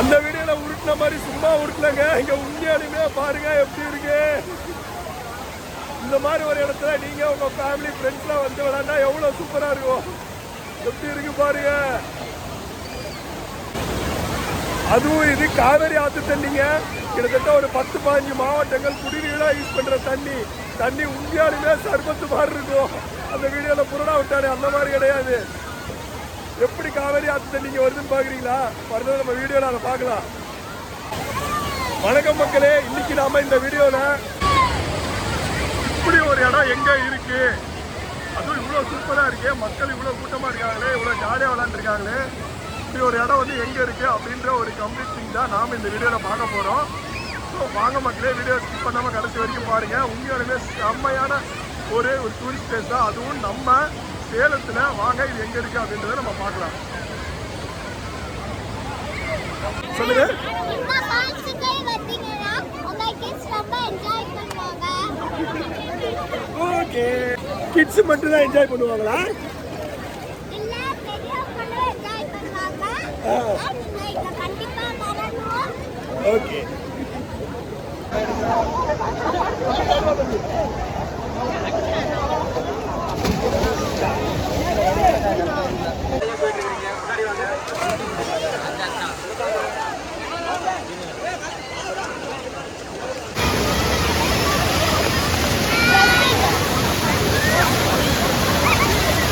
அந்த வீடியோல உருட்டின மாதிரி சும்மா உருட்டலங்க. இங்க உண்மையாலுமே பாருங்க எப்படி இருக்கு. இந்த மாதிரி ஒரு இடத்துல நீங்க உங்க ஃபேமிலி ஃப்ரெண்ட்ஸ்லாம் வந்து விளையாண்டா எவ்வளவு சூப்பரா இருக்கும். எப்படி இருக்கு பாருங்க. அதுவும் இது காவேரி ஆத்து தண்ணிங்க. கிட்டத்தட்ட ஒரு 10-15 மாவட்டங்கள் குடிநீரா யூஸ் பண்ற தண்ணி உண்மையாலுமே சர்பத்து மாதிரி இருக்கும். அந்த வீடியோல புறடா விட்டாரு, அந்த மாதிரி கிடையாது. எப்படி காவேரி ஆத்து தண்ணிங்க வருதுன்னு பாக்குறீங்களா? வரது நம்ம வீடியோல அதை பார்க்கலாம். வணக்கம் மக்களே, இன்னைக்கு நாம இந்த வீடியோல இப்படி ஒரு இடம் எங்க இருக்கு, அதுவும் இவ்வளவு சூப்பரா இருக்கு, மக்கள் இவ்வளவு கூட்டமா இருக்காங்களே, இவ்வளவு ஜாலியா விளையாண்டுருக்காங்களே, இப்படி ஒரு இடம் வந்து எங்க இருக்கு அப்படின்ற ஒரு கம்ப்ளீட் திங் தான் நாம இந்த வீடியோல பார்க்க போறோம். ஸோ வாங்க மக்களே, வீடியோ ஸ்கிப் பண்ணாம கடைசி வரைக்கும் பாருங்க. உண்மையாலுமே செம்மையான ஒரு டூரிஸ்ட் பிளேஸ் தான், அதுவும் நம்ம சேலத்துல. வாங்க இது எங்க இருக்கு அப்படின்றத நம்ம பார்க்கலாம். சொல்லுங்க. ஓகே, கிட்ஸ் மட்டும் தான் என்ஜாய் பண்ணுவாங்களா? ஓகே.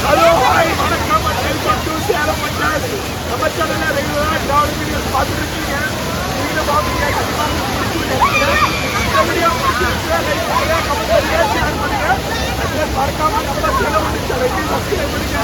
ஹலோ, ஹாய், வணக்கம். Welcome to Salem panchayat. நம்ம சேனல்ல ரெகுலரா டிராவல் வீடியோஸ் பார்த்துட்டு இருக்கீங்க. நீங்க பாப்பீங்க, கண்டிப்பா இந்த வீடியோ பிடிச்சிருந்தா லைக் பண்ணுங்க, கமெண்ட் பண்ணுங்க, ஷேர் பண்ணுங்க. அப்படியே மறக்காம நம்ம சேனலை சப்ஸ்கிரைப் பண்ணுங்க.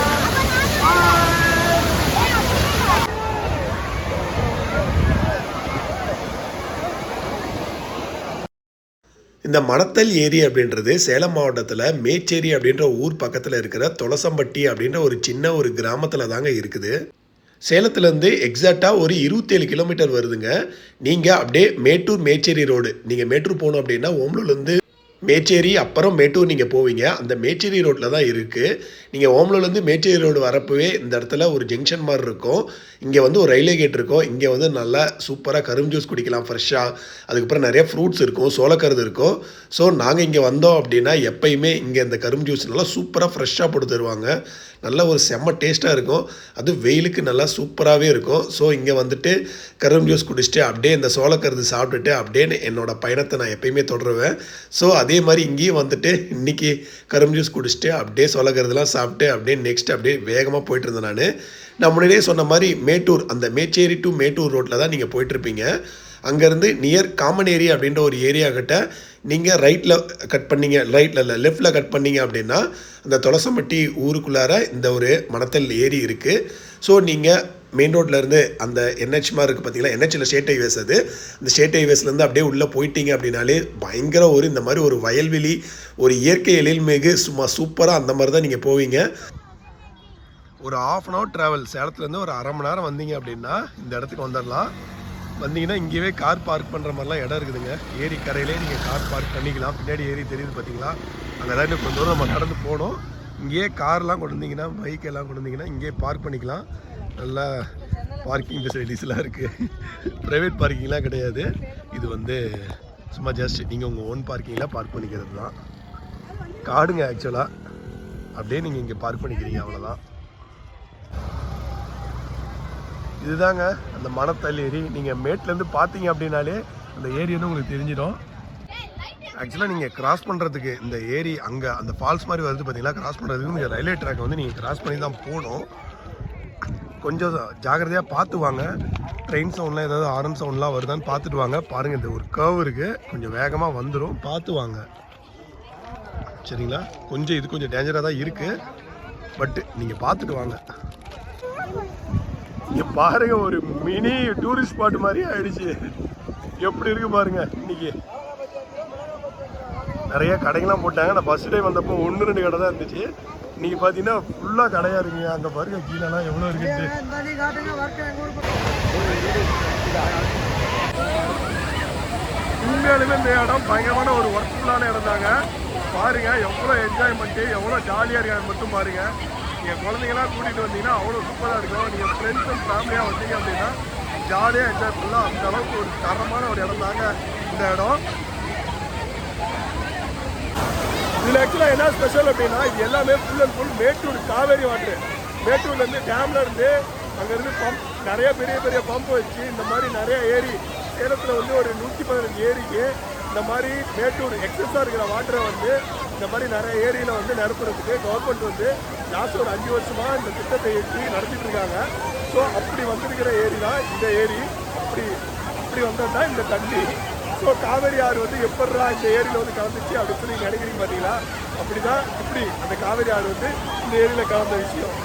இந்த மணத்தல் ஏரி அப்படின்றது சேலம் மாவட்டத்தில் மேச்சேரி அப்படின்ற ஊர் பக்கத்தில் இருக்கிற தொலசம்பட்டி அப்படின்ற ஒரு சின்ன ஒரு கிராமத்தில் தாங்க இருக்குது. சேலத்துலேருந்து எக்ஸாக்டாக ஒரு 27 கிலோமீட்டர் வருதுங்க. நீங்கள் அப்படியே மேட்டூர் மேச்சேரி ரோடு, நீங்கள் மேட்டூர் போகணும் அப்படின்னா ஓம்லூர்லேருந்து மேச்சேரி அப்புறம் மேட்டூர் நீங்கள் போவீங்க. அந்த மேச்சேரி ரோட்டில் தான் இருக்குது. நீங்கள் ஓம்லூர்லேருந்து மேச்சேரி ரோடு வரப்போவே இந்த இடத்துல ஒரு ஜங்ஷன் மாதிரி இருக்கும். இங்கே வந்து ஒரு ரயில்வே கேட் இருக்கும். இங்கே வந்து நல்லா சூப்பராக கரும்பு ஜூஸ் குடிக்கலாம் ஃப்ரெஷ்ஷாக. அதுக்கப்புறம் நிறைய ஃப்ரூட்ஸ் இருக்கும், சோளக்கருது இருக்கும். ஸோ நாங்கள் இங்கே வந்தோம் அப்படின்னா எப்பயுமே இங்கே இந்த கரும்பு ஜூஸ் நல்லா சூப்பராக ஃப்ரெஷ்ஷாக போட்டு தருவாங்க. நல்ல ஒரு செம்ம டேஸ்ட்டாக இருக்கும். அது வெயிலுக்கு நல்லா சூப்பராகவே இருக்கும். ஸோ இங்கே வந்துட்டு கரும்பு ஜூஸ் குடிச்சிட்டு அப்படியே இந்த சோளக்கருது சாப்பிட்டுட்டு அப்படியே என்னோடய பயணத்தை நான் எப்பயுமே தொடருவேன். ஸோ அதே மாதிரி இங்கேயும் வந்துட்டு இன்றைக்கி கரும்பு ஜூஸ் குடிச்சிட்டு அப்படியே சோளக்கருதுலாம் சாப்பிட்டு அப்படியே நெக்ஸ்ட் அப்படியே வேகமாக போயிட்டு இருந்தேன். நான் முன்னாடியே சொன்ன மாதிரி மேட்டூர், அந்த மேச்சேரி டு மேட்டூர் ரோட்டில் தான் நீங்கள் போயிட்டுருப்பீங்க. அங்கேருந்து நியர் காமன் ஏரியா அப்படின்ற ஒரு ஏரியா கிட்ட நீங்கள் ரைட்டில் கட் பண்ணிங்க, ரைட்டில் இல்லை லெஃப்டில் கட் பண்ணிங்க அப்படின்னா அந்த தொலசம்பட்டி ஊருக்குள்ளார இந்த ஒரு மணத்தல் ஏரி இருக்குது. ஸோ நீங்கள் மெயின் ரோட்லேருந்து அந்த என்ஹெச் மாதிரி இருக்குது பார்த்தீங்களா, என்ஹெச்சில் ஸ்டேட் ஹைவேஸ், அது அந்த ஸ்டேட் ஹைவேஸ்லேருந்து அப்படியே உள்ளே போயிட்டீங்க அப்படின்னாலே பயங்கர ஒரு இந்த மாதிரி ஒரு வயல்வெளி, ஒரு இயற்கை எழில்மிகு சும்மா சூப்பராக அந்த மாதிரி தான் நீங்கள் போவீங்க. ஒரு 1/2 hour ட்ராவல், சேலத்துலேருந்து ஒரு 1/2 மணி நேரம் வந்தீங்க அப்படின்னா இந்த இடத்துக்கு வந்துடலாம். வந்தீங்கன்னா இங்கேயே கார் பார்க் பண்ணுற மாதிரிலாம் இடம் இருக்குதுங்க. ஏரி கரையிலே நீங்கள் கார் பார்க் பண்ணிக்கலாம். பின்னாடி ஏரி தெரியுது பார்த்தீங்களா, அங்கே தான் கொஞ்சம் தூரம் நம்ம நடந்து போகணும். இங்கேயே கார்லாம் கொண்டு வந்தீங்கன்னா, பைக் எல்லாம் கொண்டு வந்தீங்கன்னா இங்கேயே பார்க் பண்ணிக்கலாம். நல்லா பார்க்கிங் ஃபெசிலிட்டிஸ்லாம் இருக்குது. ப்ரைவேட் பார்க்கிங்லாம் கிடையாது. இது வந்து சும்மா ஜஸ்ட் நீங்கள் உங்கள் ஓன் பார்க்கிங்கில் பார்க் பண்ணிக்கிறது தான். காடுங்க ஆக்சுவலாக, அப்படியே நீங்கள் இங்கே பார்க் பண்ணிக்கிறீங்க, அவ்வளோதான். இதுதாங்க அந்த மணத்தல் ஏரி. நீங்கள் மேட்லேருந்து பார்த்தீங்க அப்படின்னாலே அந்த ஏரி வந்து உங்களுக்கு தெரிஞ்சிடும். ஆக்சுவலாக நீங்கள் கிராஸ் பண்ணுறதுக்கு இந்த ஏரி அங்கே அந்த ஃபால்ஸ் மாதிரி வருது பார்த்தீங்களா, கிராஸ் பண்ணுறதுக்கு நீங்கள் ரயில்வே ட்ராக் வந்து நீங்கள் கிராஸ் பண்ணி தான் போகணும். கொஞ்சம் ஜாகிரதையாக பார்த்து வாங்க. ட்ரெயின் சவுண்ட்லாம் ஏதாவது ஹாரன் சவுண்ட்லாம் வருதான்னு பார்த்துட்டு வாங்க. பாருங்கள், இந்த ஒரு கர்வ் இருக்குது, கொஞ்சம் வேகமாக வந்துடும், பார்த்து வாங்க சரிங்களா. கொஞ்சம் இது கொஞ்சம் டேஞ்சராக தான் இருக்குது, பட் நீங்கள் பார்த்துட்டு வாங்க. இங்கே பாருங்க, ஒரு மினி டூரிஸ்ட் ஸ்பாட் மாதிரி ஆயிடுச்சு. எப்படி இருக்கு பாருங்க. இன்னைக்கு நிறைய கடைகள்லாம் போட்டாங்க. நான் ஃபர்ஸ்ட் டைம் வந்தப்போ 1-2 கடை தான் இருந்துச்சு. இன்னைக்கு பார்த்தீங்கன்னா ஃபுல்லாக கடையாக இருக்குங்க. அங்கே பாருங்க கீழெல்லாம் எவ்வளோ இருக்குது. உண்மையாலுமே இந்த இடம் பயங்கரமான ஒரு ஒர்க்ஃபுல்லான இடம் தாங்க. பாருங்க எவ்வளோ என்ஜாய்மெண்ட்டு, எவ்வளோ ஜாலியாக இருக்காங்க மட்டும் பாருங்க. நீங்கள் குழந்தைங்களாம் கூட்டிகிட்டு வந்தீங்கன்னா அவ்வளோ சூப்பராக இருக்கும். நீங்கள் ஃப்ரெண்ட்ஸ் அண்ட் ஃபேமிலியாக வந்தீங்க அப்படின்னா ஜாலியாக என்ஜாய் பண்ணலாம். அந்த அளவுக்கு ஒரு தரமான ஒரு இடம் தாங்க இந்த இடம். இதில் ஆக்சுவலாக என்ன ஸ்பெஷல் அப்படின்னா இது எல்லாமே full and full Mettur Kaveri water. மேட்டூர்லேருந்து டேம்லேருந்து அங்கேருந்து பம்ப் நிறைய பெரிய பெரிய பம்ப் வச்சு இந்த மாதிரி நிறைய ஏரி சேலத்தில் வந்து ஒரு 115 ஏரிக்கு இந்த மாதிரி மேட்டூர் எக்ஸஸாக இருக்கிற வாட்டரை வந்து இந்த மாதிரி நிறைய ஏரியில் வந்து நிரப்புறதுக்கு கவர்மெண்ட் வந்து லாஸ்ட் ஒரு 5 வருஷமாக இந்த திட்டத்தை ஏற்றி நடத்திட்டு இருக்காங்க. ஸோ அப்படி வந்திருக்கிற ஏரி தான் இந்த ஏரி. அப்படி வந்தது தான் இந்த தண்ணி. ஸோ காவேரி ஆறு வந்து எப்படா இந்த ஏரியில் வந்து கலந்துச்சு அப்படின்னு சொல்லி நினைக்கிறீங்க பார்த்தீங்களா? அப்படி தான் இப்படி அந்த காவேரி ஆறு வந்து இந்த ஏரியில் கலந்த விஷயம்.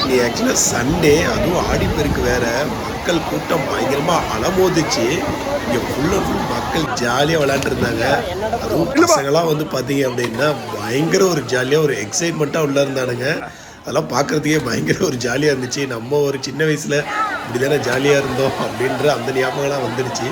நீ ஆக்சுவலாக சண்டே, அதுவும் ஆடிப்பெருக்கு வேற, மக்கள் கூட்டம் பயங்கரமாக அலமோதிச்சு. இங்கே ஃபுல் அண்ட் ஃபுல் மக்கள் ஜாலியாக விளையாண்டுருந்தாங்க. அதுவும் பசங்களாம் வந்து பார்த்தீங்க அப்படின்னா பயங்கர ஒரு ஜாலியாக ஒரு எக்ஸைட்மெண்ட்டாக உள்ள இருந்தானுங்க. அதெல்லாம் பார்க்குறதுக்கே பயங்கர ஒரு ஜாலியாக இருந்துச்சு. நம்ம ஒரு சின்ன வயசில் இப்படி தானே ஜாலியாக இருந்தோம் அப்படின்ற அந்த ஞாபகம்லாம் வந்துடுச்சு.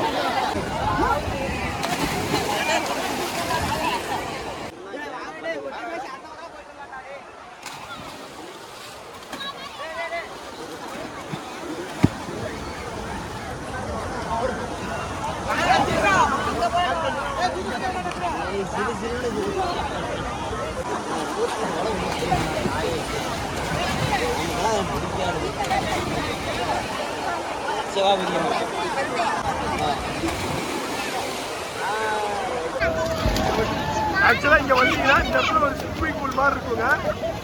ஆக்சுவலாக இங்கே வந்தீங்கன்னா இந்த இடத்துல ஒரு ஸ்விம்மிங் பூல் மாதிரி இருக்குங்க.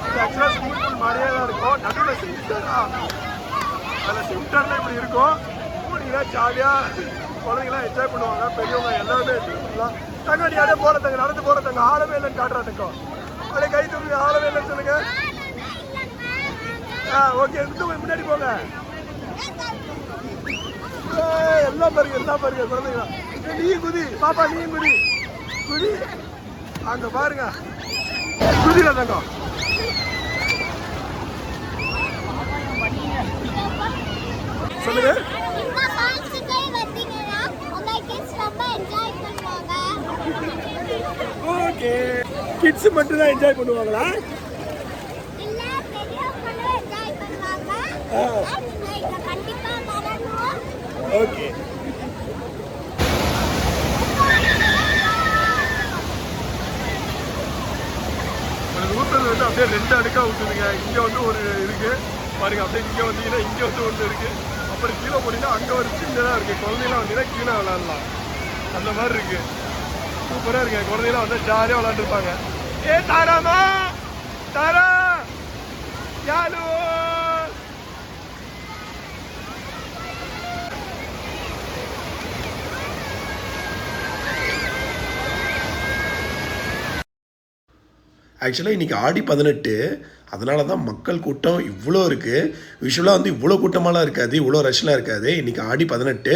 இது ஆக்சுவலாக ஸ்விம்மிங் பூல் மாதிரியே தான் இருக்கும். நடுவில் சிம்டரா அதில் சிம்டர்லாம் இப்படி இருக்கும். போனீங்கன்னா ஜாலியாக குழந்தைங்களாம் என்ஜாய் பண்ணுவாங்க. பெரியவங்க எல்லாருமே என்ஜாய் பண்ணலாம். தங்க நீ அப்படியே போகிறதுங்க, நடந்து போகிறதுங்க. ஆளவே இல்லைன்னு காட்டுறாட்டுக்கும். அப்படியே கை தூக்கி ஆளவே இல்லைன்னு சொல்லுங்க. ஓகே, எடுத்து முன்னாடி போங்க. எல்லாம் பாருங்க குழந்தைங்களா. நீ குதி பாப்பா, நீ குதி அங்க பாருங்க, குதிரை தங்கம். சொல்லுங்க. ஓகே, கிட்ஸ் மட்டும் தான் என்ஜாய் பண்ணுவாங்களா? ஓகே, ஊத்துறது வந்து அப்படியே 2 அடுக்கா ஊத்துதுங்க. இங்க வந்து ஒரு இருக்கு பாருங்க. அப்படியே இங்க வந்தீங்கன்னா இங்க வந்து ஒன்று இருக்கு. அப்புறம் கீழே போனீங்கன்னா அங்க ஒரு சின்னதா இருக்கு. குழந்தைலாம் வந்தீங்கன்னா கீழே விளையாடலாம். அந்த மாதிரி இருக்கு. சூப்பரா இருக்கு. குழந்தைலாம் வந்து ஜாலியா விளையாண்டுருப்பாங்க. ஏ தாராமா, தாரா யாரு ஆக்சுவலாக இன்றைக்கி ஆடி 18, அதனால தான் மக்கள் கூட்டம் இவ்வளோ இருக்குது. விஷுவலாக வந்து இவ்வளோ கூட்டமாலாம் இருக்காது, இவ்வளோ ரஷ்லாம் இருக்காது. இன்றைக்கி ஆடி 18,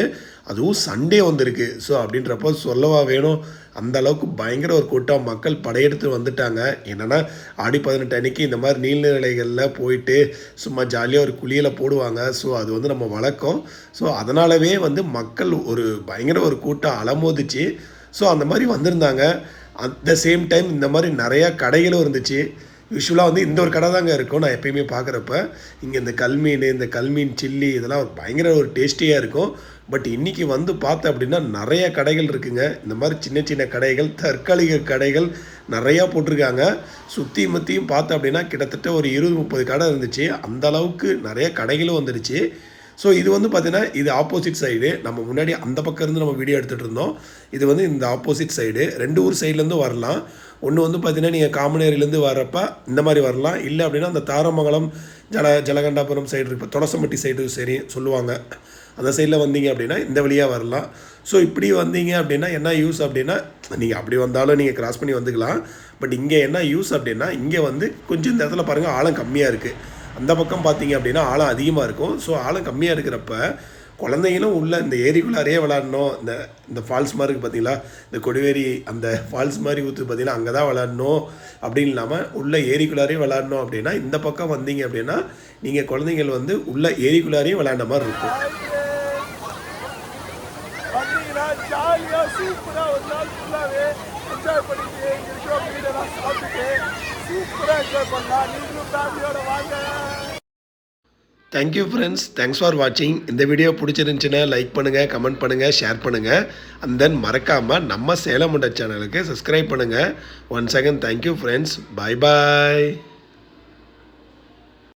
அதுவும் சண்டே வந்துருக்கு. ஸோ அப்படின்றப்போ சொல்லவா வேணும், அந்த அளவுக்கு பயங்கர ஒரு கூட்டம் மக்கள் படையெடுத்து வந்துட்டாங்க. என்னென்னா ஆடி 18 அன்றைக்கி இந்த மாதிரி நீர்நிலைகளில் போயிட்டு சும்மா ஜாலியாக ஒரு குளியலை போடுவாங்க. ஸோ அது வந்து நம்ம வழக்கம். ஸோ அதனாலவே வந்து மக்கள் ஒரு பயங்கர ஒரு கூட்டம் அலமோதிச்சு. ஸோ அந்த மாதிரி வந்திருந்தாங்க. அட் த சேம் டைம் இந்த மாதிரி நிறையா கடைகளும் இருந்துச்சு. யூஸ்வலாக வந்து இந்த ஒரு கடை தாங்க இருக்கும் நான் எப்பயுமே பார்க்குறப்ப. இங்கே இந்த கல்மீன் சில்லி இதெல்லாம் ஒரு பயங்கர ஒரு டேஸ்டியாக இருக்கும். பட் இன்றைக்கி வந்து பார்த்தேன் அப்படின்னா நிறைய கடைகள் இருக்குங்க. இந்த மாதிரி சின்ன சின்ன கடைகள், தற்காலிக கடைகள் நிறையா போட்டிருக்காங்க. சுற்றி முற்றியும் பார்த்தேன் அப்படின்னா கிட்டத்தட்ட ஒரு 20-30 கடை இருந்துச்சு. அந்த அளவுக்கு நிறைய கடைகளும் வந்துடுச்சு. ஸோ இது வந்து பார்த்திங்கன்னா இது ஆப்போசிட் சைடு. நம்ம முன்னாடி அந்த பக்கம் இருந்து நம்ம வீடியோ எடுத்துகிட்டு இருந்தோம். இது வந்து இந்த ஆப்போசிட் சைடு. 2 ஊர் சைட்லேருந்து வரலாம். ஒன்று வந்து பார்த்திங்கன்னா நீங்கள் காமனேரியிலேருந்து வர்றப்ப இந்த மாதிரி வரலாம். இல்லை அப்படின்னா அந்த தாரமங்கலம் ஜலகண்டாபுரம் சைடு இப்போ தொலசம்பட்டி சைடு சரி சொல்லுவாங்க, அந்த சைடில் வந்தீங்க அப்படின்னா இந்த வழியாக வரலாம். ஸோ இப்படி வந்தீங்க அப்படின்னா என்ன யூஸ் அப்படின்னா, நீங்கள் அப்படி வந்தாலும் நீங்கள் கிராஸ் பண்ணி வந்துக்கலாம். பட் இங்கே என்ன யூஸ் அப்படின்னா, இங்கே வந்து கொஞ்சம் இந்த இடத்துல பாருங்கள் ஆழம் கம்மியாக இருக்குது. அந்த பக்கம் பார்த்தீங்க அப்படின்னா ஆழம் அதிகமாக இருக்கும். ஸோ ஆழம் கம்மியாக இருக்கிறப்ப குழந்தைங்களும் உள்ள இந்த ஏரிக்குள்ளாரையே விளாடணும். இந்த ஃபால்ஸ் மாதிரி இருக்குது பார்த்தீங்களா, இந்த கொடிவேரி அந்த ஃபால்ஸ் மாதிரி ஊற்று பார்த்தீங்கன்னா அங்கே தான் விளாடணும் அப்படின்னு இல்லாமல் உள்ள ஏரிக்குள்ளாரையும் விளாடணும் அப்படின்னா இந்த பக்கம் வந்தீங்க அப்படின்னா நீங்கள் குழந்தைங்கள் வந்து உள்ள ஏரிக்குள்ளாரையும் விளாண்ட மாதிரி இருக்கும். வந்தீங்கன்னா ஜாலியாக சூப்பராக ஒரு நாள் ஃபுல்லாகவே என்ஜாய் பண்ணிட்டு இருக்கிற மீனெல்லாம் சாப்பிட்டுட்டு சூப்பராக என்ஜாய் பண்ணலாம். நீங்களும் ஃபேமிலியோட வாங்க. தேங்க்யூ ஃப்ரெண்ட்ஸ், தேங்க்ஸ் ஃபார் வாட்சிங். இந்த வீடியோ பிடிச்சிருந்துச்சுன்னா லைக் பண்ணுங்கள், கமெண்ட் பண்ணுங்கள், ஷேர் பண்ணுங்கள். அண்ட் தென் மறக்காமல் நம்ம சேலம் முண்டை சேனலுக்கு சப்ஸ்கிரைப் பண்ணுங்கள். ஒன்ஸ் அகேன் தேங்க்யூ ஃப்ரெண்ட்ஸ், பாய் பாய்.